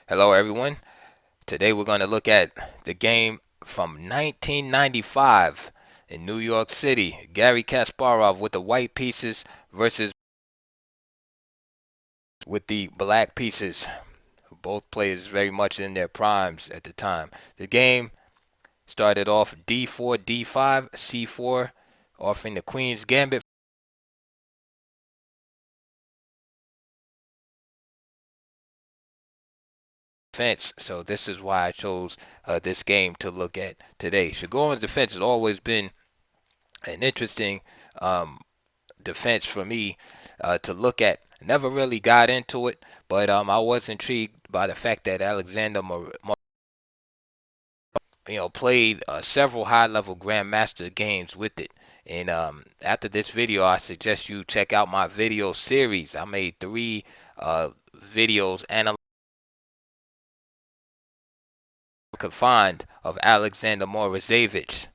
Hello, everyone. Today we're going to look at the game from 1995 in New York City. Garry Kasparov with the white pieces versus with the black pieces. Both players very much in their primes at the time. The game started off d4, d5, c4, offering the queen's gambit. Defense. So this is why I chose this game to look at today. Chigorin's defense has always been an interesting um, defense for me to look at. Never really got into it, but I was intrigued by the fact that Alexander played several high-level grandmaster games with it. And after this video, I suggest you check out my video series. I made three videos analyzing could find of Alexander Morozevich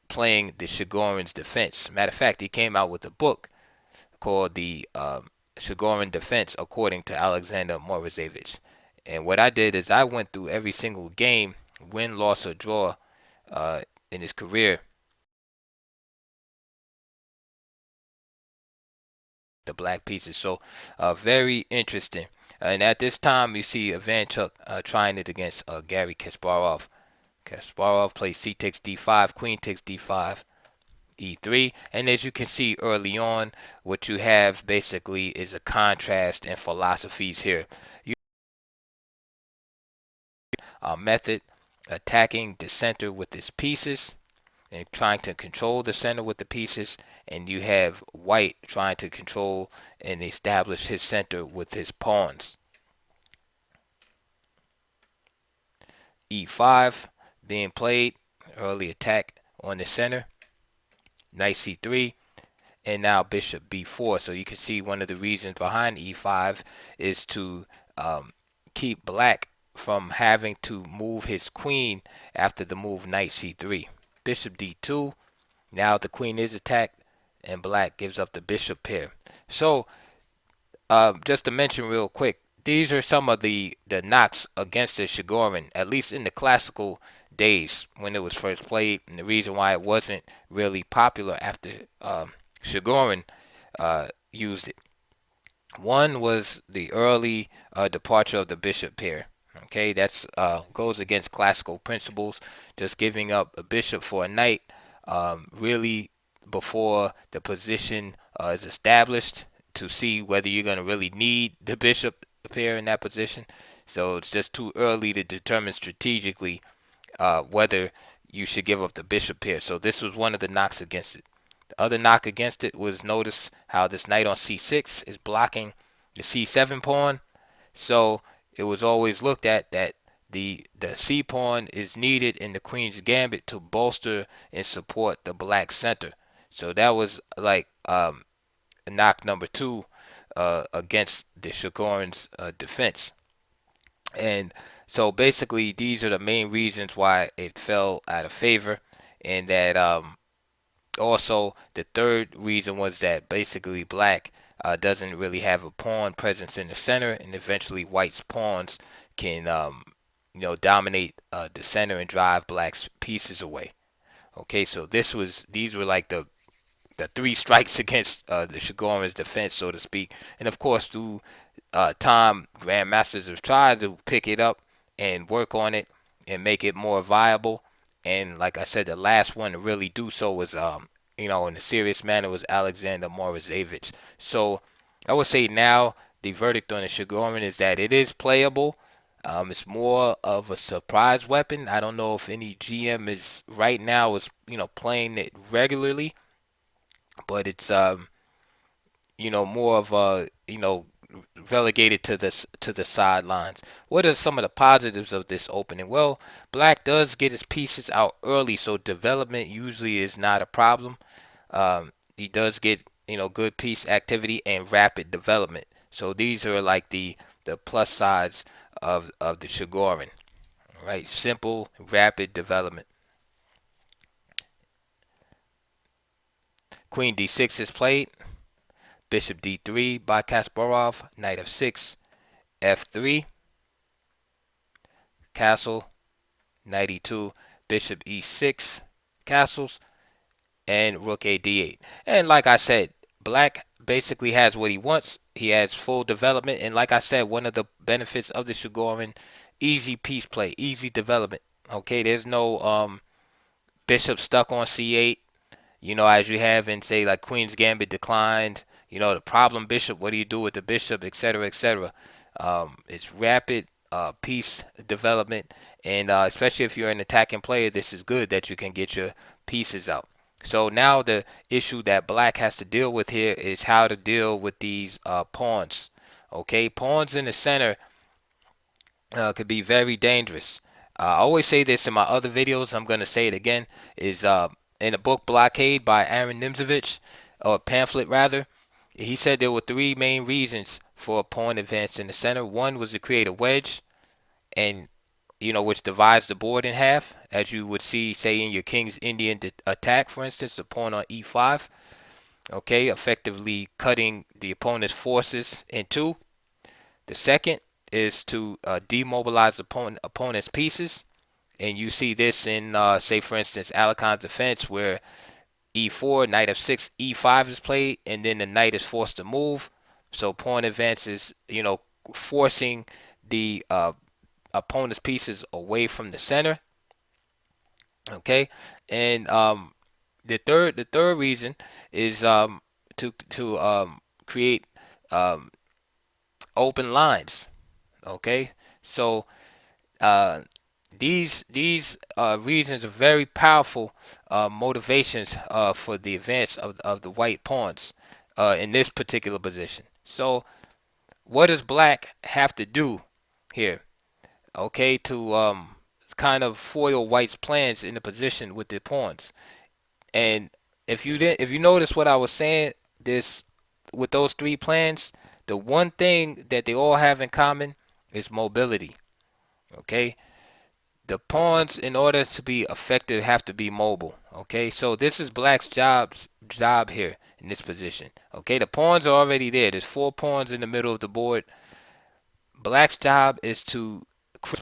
playing the Chigorin's defense. Matter of fact, he came out with a book called the Chigorin Defense according to Alexander Morozevich. And what I did is I went through every single game, win, loss, or draw in his career, the black pieces. So very interesting. And at this time, you see Ivanchuck trying it against Garry Kasparov. Kasparov plays c takes d5, queen takes d5, e3, and as you can see early on, what you have basically is a contrast in philosophies here. You method attacking the center with its pieces and trying to control the center with the pieces, and you have white trying to control and establish his center with his pawns. e5 being played, early attack on the center, knight c3, and now bishop b4. So you can see one of the reasons behind e5 is to keep black from having to move his queen after the move knight c3. Bishop d2. Now the queen is attacked, and black gives up the bishop pair. So just to mention real quick, these are some of the knocks against the Chigorin, at least in the classical days when it was first played, and the reason why it wasn't really popular after Chigorin used it. One was the early departure of the bishop pair. Okay, that's goes against classical principles. Just giving up a bishop for a knight, really before the position is established to see whether you're going to really need the bishop pair in that position. So it's just too early to determine strategically whether you should give up the bishop pair. So this was one of the knocks against it. The other knock against it was notice how this knight on c6 is blocking the c7 pawn. So it was always looked at that the c pawn is needed in the queen's gambit to bolster and support the black center. So that was like knock number two against the Chigorin's defense. And so basically, these are the main reasons why it fell out of favor, and that also the third reason was that basically black doesn't really have a pawn presence in the center, and eventually white's pawns can dominate the center and drive black's pieces away. Okay, so these were like the three strikes against the Chigorin's defense, so to speak. And of course, through time, grandmasters have tried to pick it up and work on it and make it more viable. And like I said, the last one to really do so was, in a serious manner, was Alexander Morozevich. So I would say now the verdict on the Chigorin is that it is playable. It's more of a surprise weapon. I don't know if any GM is right now is playing it regularly, but it's more of a relegated to the sidelines. What are some of the positives of this opening? Well, black does get his pieces out early, so development usually is not a problem. He does get good piece activity and rapid development. So these are like the plus sides of the Chigorin, right? Simple, rapid development. Queen d6 is played. Bishop d3 by Kasparov. Knight f6, f3. castle, knight e2, bishop e6, castles, and rook a d8. And like I said, black basically has what he wants. He has full development, and like I said, one of the benefits of the Chigorin, easy piece play, easy development. Okay, there's no bishop stuck on c8, as you have in, say, like Queen's Gambit declined, the problem bishop, what do you do with the bishop, etc., etc. It's rapid piece development, and especially if you're an attacking player, this is good that you can get your pieces out. So now the issue that black has to deal with here is how to deal with these pawns. Okay, pawns in the center could be very dangerous. I always say this in my other videos. I'm going to say it again. Is in a book Blockade by Aaron Nimzovich, or pamphlet rather. He said there were three main reasons for a pawn advance in the center. One was to create a wedge, and which divides the board in half, as you would see, say, in your King's Indian attack, for instance, the pawn on e5. Okay, effectively cutting the opponent's forces in two. The second is to demobilize opponent's pieces, and you see this in, say, for instance, Alakon's defense, where e4, knight f6, e5 is played, and then the knight is forced to move. So pawn advances, forcing the opponent's pieces away from the center. Okay, and the third reason is to create open lines. Okay, so uh, these reasons are very powerful motivations for the advance of the white pawns in this particular position. So what does black have to do here? Okay, to kind of foil white's plans in the position with the pawns. And if you notice what I was saying, this with those three plans, the one thing that they all have in common is mobility. Okay, the pawns, in order to be effective, have to be mobile. Okay, so this is black's job here in this position. Okay, the pawns are already there. There's four pawns in the middle of the board. Black's job is to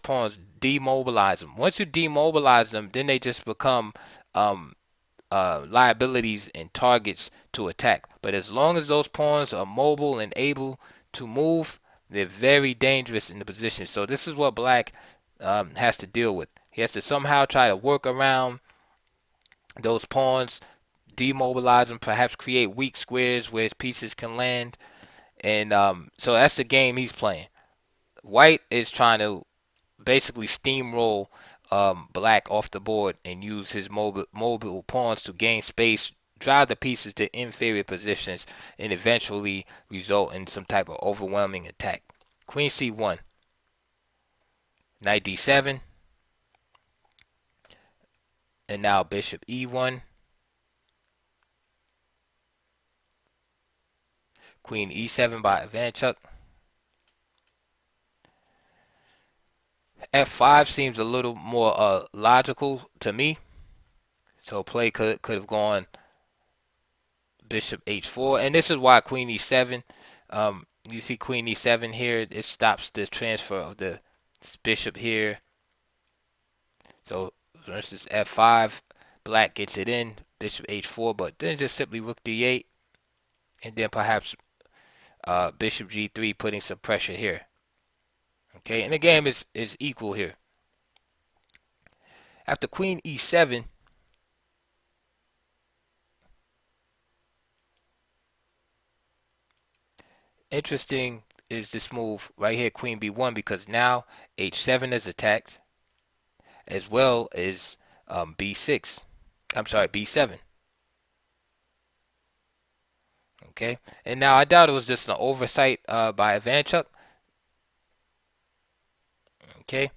pawns, demobilize them. Once you demobilize them, then they just become um, liabilities and targets to attack. But as long as those pawns are mobile and able to move, they're very dangerous in the position. So this is what black has to deal with. He has to somehow try to work around those pawns, demobilize them, perhaps create weak squares where his pieces can land. And so that's the game he's playing. White is trying to basically steamroll black off the board and use his mobile pawns to gain space, drive the pieces to inferior positions, and eventually result in some type of overwhelming attack. Queen c1, knight d7, and now bishop e1, queen e7 by Ivanchuck. F5 seems a little more logical to me. So play could have gone bishop h4, and this is why queen e7. You see queen e7 here. It stops the transfer of the bishop here. So versus f5, black gets it in, bishop h4, but then just simply rook d8, and then perhaps bishop g3, putting some pressure here. Okay, and the game is equal here. After queen e7, interesting is this move right here, queen b1, because now h7 is attacked, as well as b6. I'm sorry, b7. Okay, and now I doubt it was just an oversight by Ivanchuck. Okay,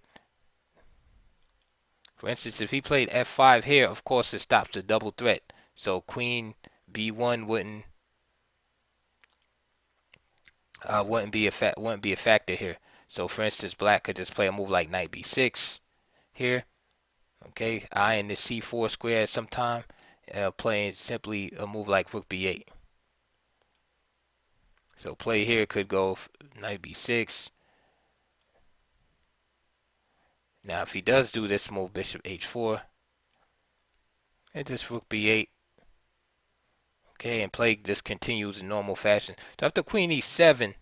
for instance, if he played f5 here, of course it stops the double threat. So queen b1 wouldn't be a factor here. So for instance, black could just play a move like knight b6 here. Okay, eyeing the c4 square at some time, playing simply a move like rook b8. So play here could go knight b6, Now if he does do this move, bishop h4, and just rook b8. Okay, and play just continues in normal fashion. So after queen e7,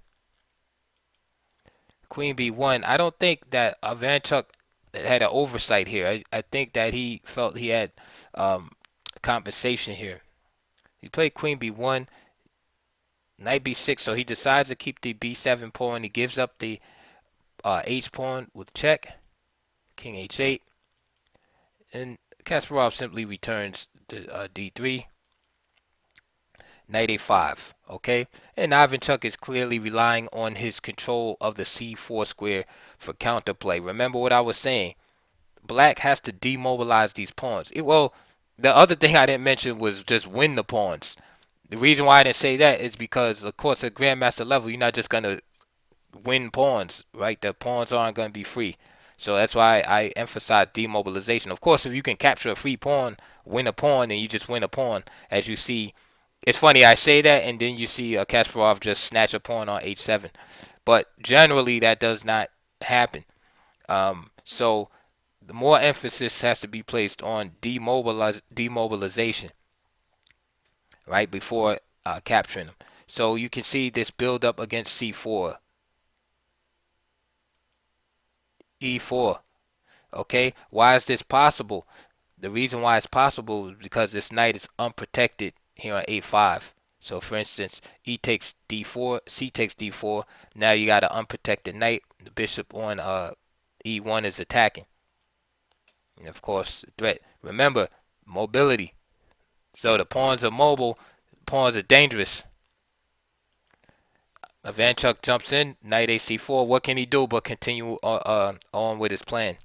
queen b1, I don't think that Ivanchuck had an oversight here. I think that he felt he had um, compensation here. He played queen b1, knight b6, so he decides to keep the b7 pawn. He gives up the h pawn with check, king h8, and Kasparov simply returns to d3, knight a5, okay? And Ivanchuck is clearly relying on his control of the c4 square for counterplay. Remember what I was saying. Black has to demobilize these pawns. Well, the other thing I didn't mention was just win the pawns. The reason why I didn't say that is because, of course, at Grandmaster level, you're not just going to win pawns, right? The pawns aren't going to be free. So that's why I emphasize demobilization. Of course, if you can capture a free pawn, win a pawn, then you just win a pawn. As you see, it's funny, I say that, and then you see Kasparov just snatch a pawn on h7. But generally, that does not happen. So the more emphasis has to be placed on demobilization, right, before capturing them. So you can see this build up against c4, e4. Okay, why is this possible? The reason why it's possible is because this knight is unprotected here on a5. So for instance, e takes d4, c takes d4. Now you got an unprotected knight. The bishop on e1 is attacking. And of course, threat. Remember, mobility. So the pawns are mobile, pawns are dangerous. Ivanchuck jumps in, knight ac4. What can he do but continue on with his plan?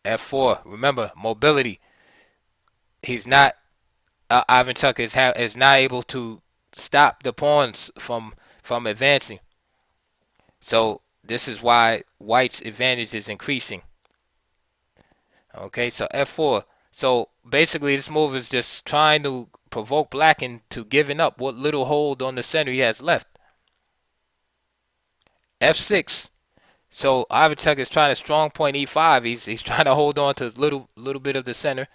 f4. Remember, mobility. He's not. Ivanchuck is not able to stop the pawns from advancing. So this is why White's advantage is increasing. Okay, so f4. So basically, this move is just trying to provoke Black into giving up what little hold on the center he has left. f6. So Ivanchuck is trying to strong point e5. He's trying to hold on to little bit of the center.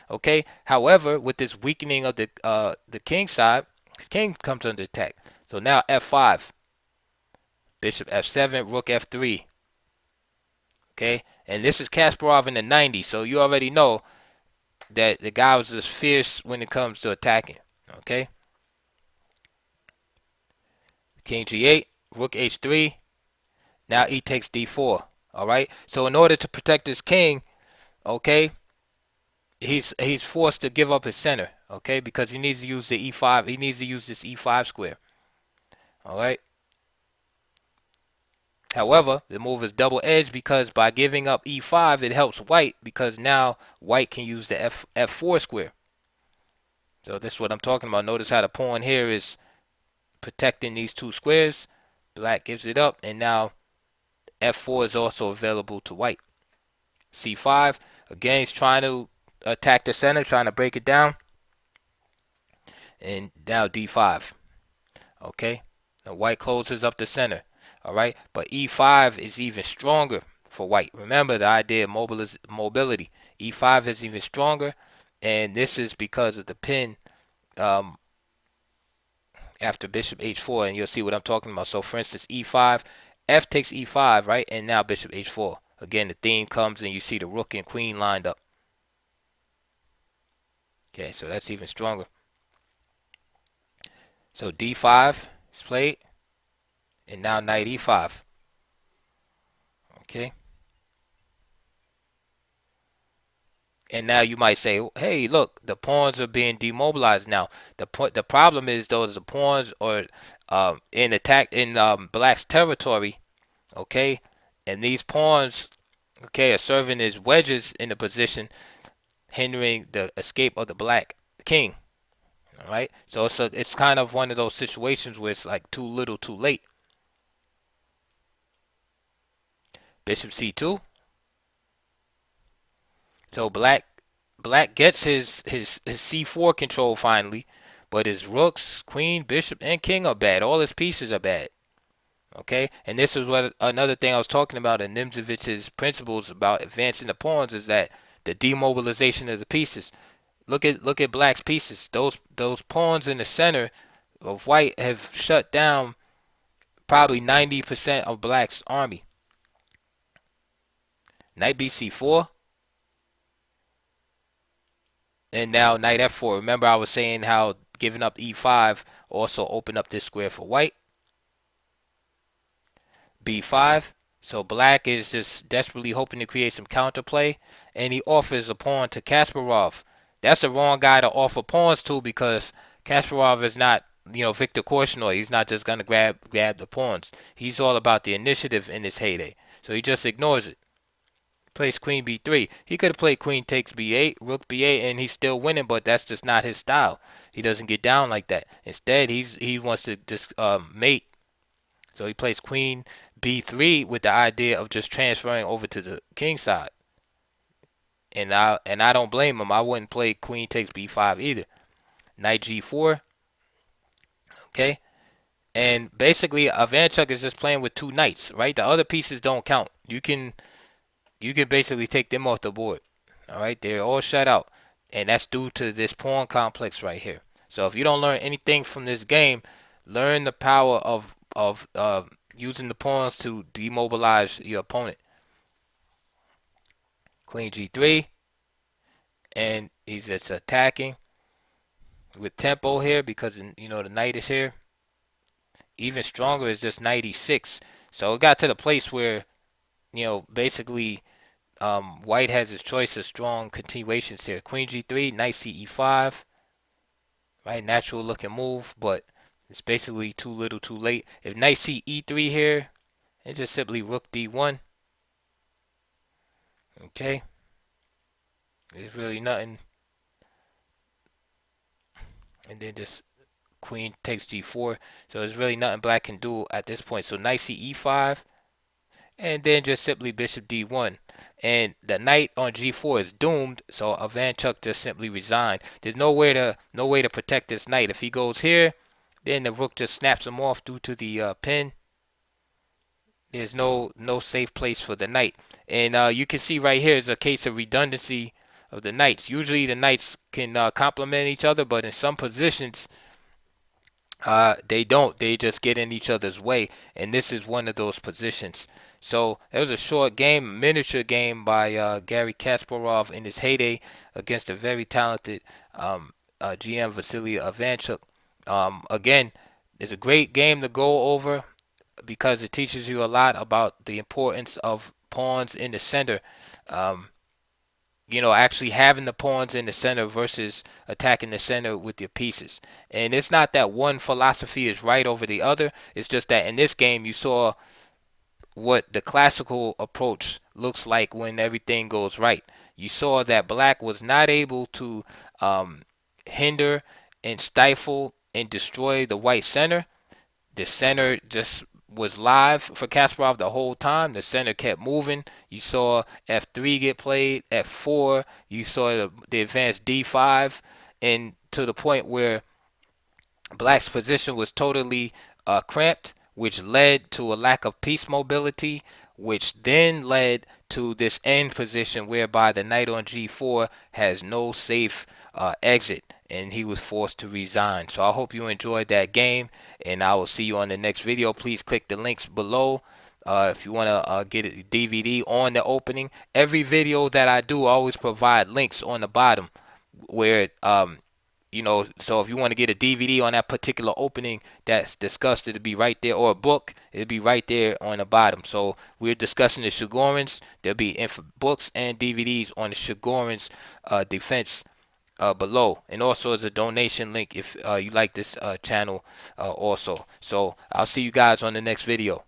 Okay. However, with this weakening of the king side, his king comes under attack. So now f5, bishop f7, rook f3. Okay, and this is Kasparov in the 90s, so you already know that the guy was just fierce when it comes to attacking. Okay, king g8, rook h3. Now e takes d4. All right. So in order to protect his king, okay, he's forced to give up his center. Okay, because he needs to use the e5. He needs to use this e5 square. All right. However, the move is double-edged because by giving up e5, it helps White because now White can use the f4 square. So this is what I'm talking about. Notice how the pawn here is protecting these two squares. Black gives it up, and now f4 is also available to White. c5, again, he's trying to attack the center, trying to break it down. And now d5. Okay, now White closes up the center. All right, but e5 is even stronger for White. Remember the idea of mobility. e5 is even stronger, and this is because of the pin after bishop h4, and you'll see what I'm talking about. So for instance, e5, f takes e5, right, and now bishop h4. Again, the theme comes and you see the rook and queen lined up. Okay, so that's even stronger. So d5 is played, and now knight e5. Okay. And now you might say, hey, look, the pawns are being demobilized now. The problem is, though, the pawns are in attack in Black's territory, okay? And these pawns, okay, are serving as wedges in the position, hindering the escape of the Black king, all right? So it's kind of one of those situations where it's like too little, too late. Bishop c2. So Black gets his c4 control finally, but his rooks, queen, bishop, and king are bad. All his pieces are bad. Okay, and this is what another thing I was talking about in Nimzovich's principles about advancing the pawns is that the demobilization of the pieces. Look at Black's pieces. Those pawns in the center of White have shut down probably 90% of Black's army. Knight BC4, and now Knight F4. Remember I was saying how giving up E5 also opened up this square for White. B5. So Black is just desperately hoping to create some counterplay, and he offers a pawn to Kasparov. That's the wrong guy to offer pawns to because Kasparov is not, Victor Korchnoi. He's not just gonna grab the pawns. He's all about the initiative in his heyday. So he just ignores it. Plays Queen B3. He could have played Queen takes B8, Rook B8, and he's still winning, but that's just not his style. He doesn't get down like that. Instead, he wants to just mate. So he plays Queen B3 with the idea of just transferring over to the king side. And I don't blame him. I wouldn't play Queen takes B5 either. Knight G4. Okay. And basically Ivanchuck is just playing with two knights, right? The other pieces don't count. You can basically take them off the board. All right, they're all shut out, and that's due to this pawn complex right here. So if you don't learn anything from this game, learn the power of using the pawns to demobilize your opponent. Queen G3, and he's just attacking with tempo here because the knight is here. Even stronger is just knight E6. So it got to the place where basically White has his choice of strong continuations here. Queen G3, Knight CE5, right? Natural looking move, but it's basically too little too late. If Knight CE3 here, it's just simply Rook D1. Okay. There's really nothing. And then just Queen takes G4. So there's really nothing Black can do at this point. So Knight CE5. And then just simply Bishop D1. And the knight on G4 is doomed, so Ivanchuck just simply resigned. There's no way to protect this knight. If he goes here, then the rook just snaps him off due to the pin. There's no safe place for the knight. And you can see right here is a case of redundancy of the knights. Usually the knights can complement each other, but in some positions they don't. They just get in each other's way, and this is one of those positions. So it was a short game, miniature game by Garry Kasparov in his heyday against a very talented GM Vassily Ivanchuck. Again, it's a great game to go over because it teaches you a lot about the importance of pawns in the center. Um, actually having the pawns in the center versus attacking the center with your pieces. And it's not that one philosophy is right over the other. It's just that in this game you saw what the classical approach looks like when everything goes right. You saw that Black was not able to hinder and stifle and destroy the white center. The center just was live for Kasparov the whole time. The center kept moving. You saw F3 get played, F4. You saw the advanced D5, and to the point where Black's position was totally cramped, which led to a lack of piece mobility, which then led to this end position whereby the knight on G4 has no safe exit, and he was forced to resign. So I hope you enjoyed that game, and I will see you on the next video. Please click the links below if you want to get a DVD on the opening. Every video that I do, I always provide links on the bottom where so if you want to get a DVD on that particular opening that's discussed, it'll be right there, or a book, it'll be right there on the bottom. So we're discussing the Chigorins. There'll be books and DVDs on the Chigorins defense below, and also as a donation link if you like this channel also. So I'll see you guys on the next video.